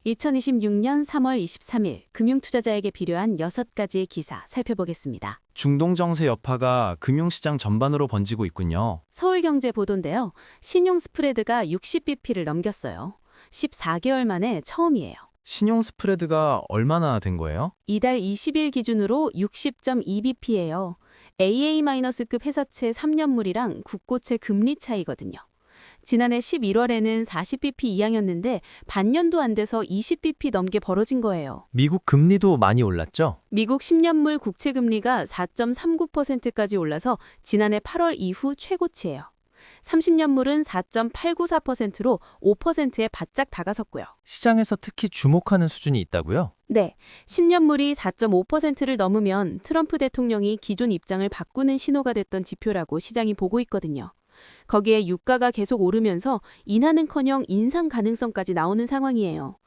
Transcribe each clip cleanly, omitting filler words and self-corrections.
2026년 3월 23일 금융투자자에게 필요한 6가지의 기사 살펴보겠습니다. 중동정세 여파가 금융시장 전반으로 번지고 있군요. 서울경제 보도인데요. 신용 스프레드가 60bp를 넘겼어요. 14개월 만에 처음이에요. 신용 스프레드가 얼마나 된 거예요? 이달 20일 기준으로 60.2bp예요. AA-급 회사채 3년물이랑 국고채 금리 차이거든요. 지난해 11월에는 40bp 이항이었는데 반년도 안 돼서 20bp 넘게 벌어진 거예요. 미국 금리도 많이 올랐죠? 미국 10년물 국채 금리가 4.39%까지 올라서 지난해 8월 이후 최고치예요. 30년물은 4.894%로 5%에 바짝 다가섰고요. 시장에서 특히 주목하는 수준이 있다고요? 네, 10년물이 4.5%를 넘으면 트럼프 대통령이 기존 입장을 바꾸는 신호가 됐던 지표라고 시장이 보고 있거든요. 거기에 유가가 계속 오르면서 인하는커녕 인상 가능성까지 나오는 상황이에요.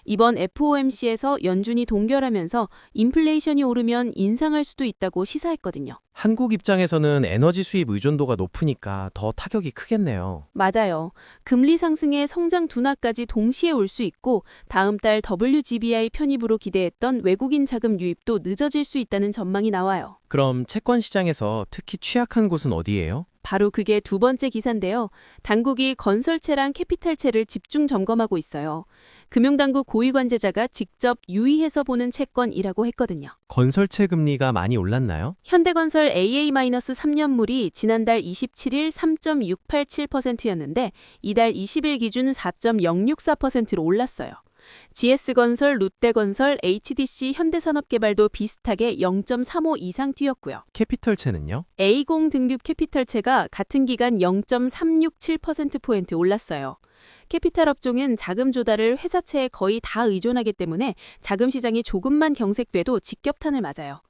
이번 FOMC에서 연준이 동결하면서 인플레이션이 오르면 인상할 수도 있다고 시사했거든요. 한국 입장에서는 에너지 수입 의존도가 높으니까 더 타격이 크겠네요. 맞아요. 금리 상승에 성장 둔화까지 동시에 올 수 있고 다음 달 WGBI 편입으로 기대했던 외국인 자금 유입도 늦어질 수 있다는 전망이 나와요. 그럼 채권 시장에서 특히 취약한 곳은 어디예요? 바로 그게 두 번째 기사인데요. 당국이 건설채랑 캐피탈채를 집중 점검하고 있어요. 금융당국 고위 관제자가 직접 유의해서 보는 채권이라고 했거든요. 건설채 금리가 많이 올랐나요? 현대건설 AA-3년물이 지난달 27일 3.687%였는데 이달 20일 기준 4.064%로 올랐어요. GS건설, 롯데건설, HDC, 현대산업개발도 비슷하게 0.35 이상 뛰었고요. 캐피털채는요? A0 등급 캐피털채가 같은 기간 0.367%포인트 올랐어요. 캐피탈 업종은 자금 조달을 회사채에 거의 다 의존하기 때문에 자금 시장이 조금만 경색돼도 직격탄을 맞아요.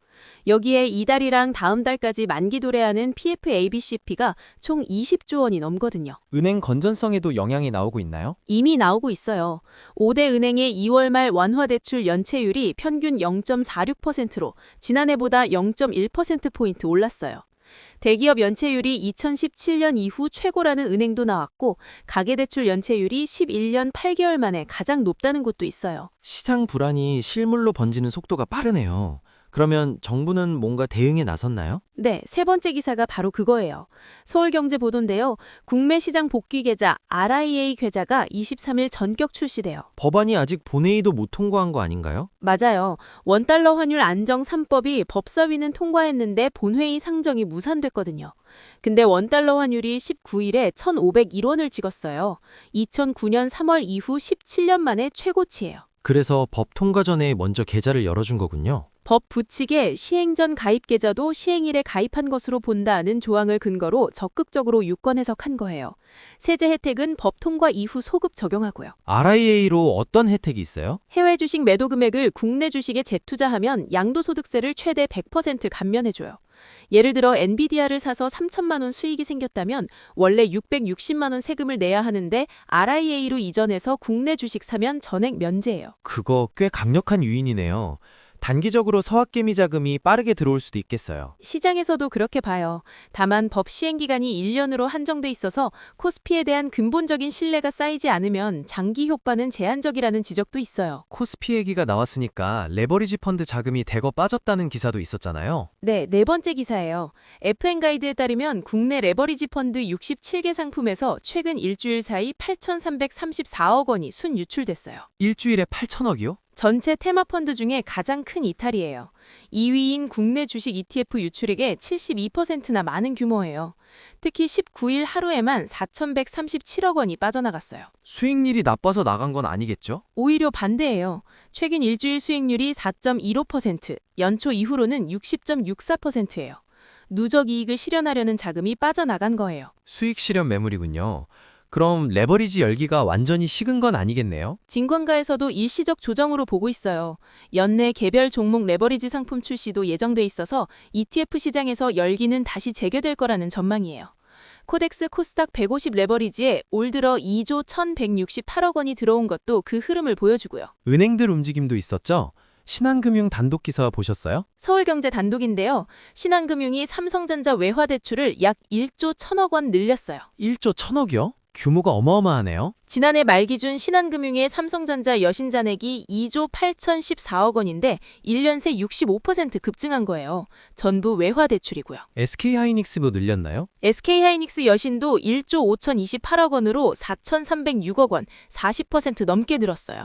여기에 이달이랑 다음 달까지 만기 도래하는 PFABCP가 총 20조 원이 넘거든요. 은행 건전성에도 영향이 나오고 있나요? 이미 나오고 있어요. 5대 은행의 2월 말 완화대출 연체율이 평균 0.46%로 지난해보다 0.1%포인트 올랐어요. 대기업 연체율이 2017년 이후 최고라는 은행도 나왔고 가계대출 연체율이 11년 8개월 만에 가장 높다는 곳도 있어요. 시장 불안이 실물로 번지는 속도가 빠르네요. 그러면 정부는 뭔가 대응에 나섰나요? 네, 세 번째 기사가 바로 그거예요. 서울경제 보도인데요. 국내시장 복귀 계좌 RIA 계좌가 23일 전격 출시돼요. 법안이 아직 본회의도 못 통과한 거 아닌가요? 맞아요. 원달러 환율 안정 3법이 법사위는 통과했는데 본회의 상정이 무산됐거든요. 근데 원달러 환율이 19일에 1,501원을 찍었어요. 2009년 3월 이후 17년 만에 최고치예요. 그래서 법 통과 전에 먼저 계좌를 열어준 거군요. 법 부칙에 시행 전 가입 계좌도 시행일에 가입한 것으로 본다는 조항을 근거로 적극적으로 유권 해석한 거예요. 세제 혜택은 법 통과 이후 소급 적용하고요. RIA로 어떤 혜택이 있어요? 해외 주식 매도 금액을 국내 주식에 재투자하면 양도소득세를 최대 100% 감면해줘요. 예를 들어 엔비디아를 사서 3천만 원 수익이 생겼다면 원래 660만 원 세금을 내야 하는데 RIA로 이전해서 국내 주식 사면 전액 면제예요. 그거 꽤 강력한 유인이네요. 단기적으로 서학개미 자금이 빠르게 들어올 수도 있겠어요. 시장에서도 그렇게 봐요. 다만 법 시행 기간이 1년으로 한정돼 있어서 코스피에 대한 근본적인 신뢰가 쌓이지 않으면 장기 효과는 제한적이라는 지적도 있어요. 코스피 얘기가 나왔으니까 레버리지 펀드 자금이 대거 빠졌다는 기사도 있었잖아요. 네, 네 번째 기사예요. FN가이드에 따르면 국내 레버리지 펀드 67개 상품에서 최근 일주일 사이 8,334억 원이 순유출됐어요. 일주일에 8천억이요? 전체 테마펀드 중에 가장 큰 이탈이에요. 2위인 국내 주식 ETF 유출액의 72%나 많은 규모예요. 특히 19일 하루에만 4,137억 원이 빠져나갔어요. 수익률이 나빠서 나간 건 아니겠죠? 오히려 반대예요. 최근 일주일 수익률이 4.15%, 연초 이후로는 60.64%예요. 누적 이익을 실현하려는 자금이 빠져나간 거예요. 수익 실현 매물이군요. 그럼 레버리지 열기가 완전히 식은 건 아니겠네요? 증권가에서도 일시적 조정으로 보고 있어요. 연내 개별 종목 레버리지 상품 출시도 예정돼 있어서 ETF 시장에서 열기는 다시 재개될 거라는 전망이에요. 코덱스 코스닥 150 레버리지에 올 들어 2조 1,168억 원이 들어온 것도 그 흐름을 보여주고요. 은행들 움직임도 있었죠? 신한금융 단독 기사 보셨어요? 서울경제 단독인데요. 신한금융이 삼성전자 외화대출을 약 1조 1,000억 원 늘렸어요. 1조 1,000억이요? 규모가 어마어마하네요. 지난해 말 기준 신한금융의 삼성전자 여신잔액이 2조 8,014억 원인데 1년 새 65% 급증한 거예요. 전부 외화 대출이고요. SK하이닉스도 늘렸나요? SK하이닉스 여신도 1조 5,028억 원으로 4,306억 원, 40% 넘게 늘었어요.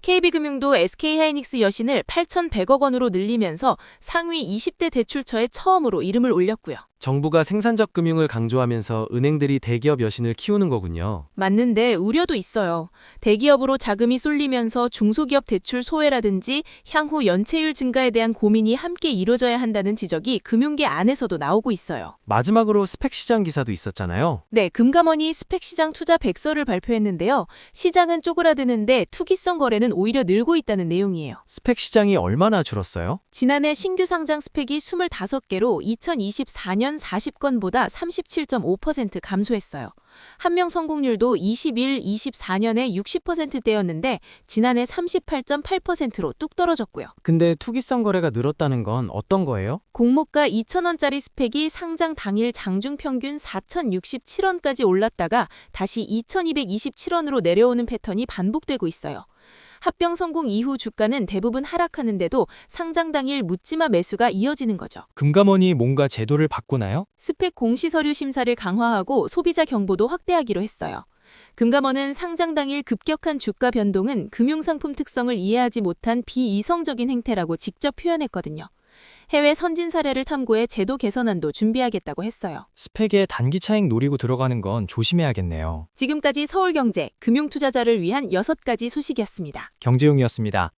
KB금융도 SK하이닉스 여신을 8,100억 원으로 늘리면서 상위 20대 대출처에 처음으로 이름을 올렸고요. 정부가 생산적 금융을 강조하면서 은행들이 대기업 여신을 키우는 거군요. 맞는데 우려도 있어요. 대기업으로 자금이 쏠리면서 중소기업 대출 소외라든지 향후 연체율 증가에 대한 고민이 함께 이루어져야 한다는 지적이 금융계 안에서도 나오고 있어요. 마지막으로 스펙 시장 기사도 있었잖아요. 네, 금감원이 스펙 시장 투자 백서를 발표했는데요. 시장은 쪼그라드는데 투기성 거래는 오히려 늘고 있다는 내용이에요. 스펙 시장이 얼마나 줄었어요? 지난해 신규 상장 스펙이 25개로 2024년 40건보다 37.5% 감소했어요. 한명 성공률도 21, 24년에 60%대였는데 지난해 38.8%로 뚝 떨어졌고요. 근데 투기성 거래가 늘었다는 건 어떤 거예요? 공모가 2,000원짜리 스펙이 상장 당일 장중 평균 4,067원까지 올랐다가 다시 2,227원으로 내려오는 패턴이 반복되고 있어요. 합병 성공 이후 주가는 대부분 하락하는데도 상장 당일 묻지마 매수가 이어지는 거죠. 금감원이 뭔가 제도를 바꾸나요? 스펙 공시서류 심사를 강화하고 소비자 경보도 확대하기로 했어요. 금감원은 상장 당일 급격한 주가 변동은 금융상품 특성을 이해하지 못한 비이성적인 행태라고 직접 표현했거든요. 해외 선진 사례를 탐구해 제도 개선안도 준비하겠다고 했어요. 스펙에 단기 차익 노리고 들어가는 건 조심해야겠네요. 지금까지 서울경제, 금융투자자를 위한 6가지 소식이었습니다. 경제용이었습니다.